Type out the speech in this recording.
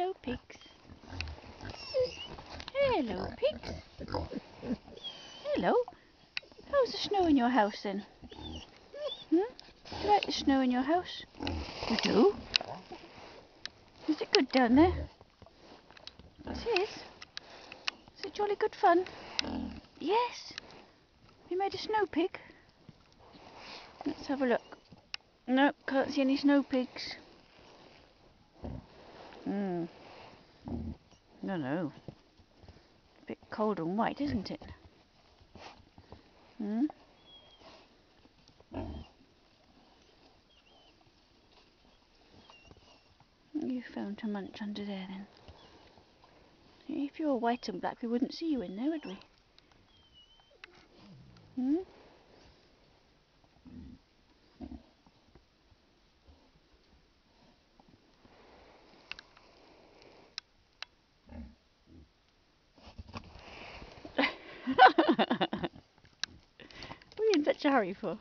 Hello, pigs. Hello, pigs. Hello. How's the snow in your house then? Do you like the snow in your house? You do? Is it good down there? It is. Is it jolly good fun? Yes. You made a snow pig? Let's have a look. No, can't see any snow pigs. No. A bit cold and white, isn't it? You found a munch under there then. If you were white and black, we wouldn't see you in there, would we? What are you in such a hurry for?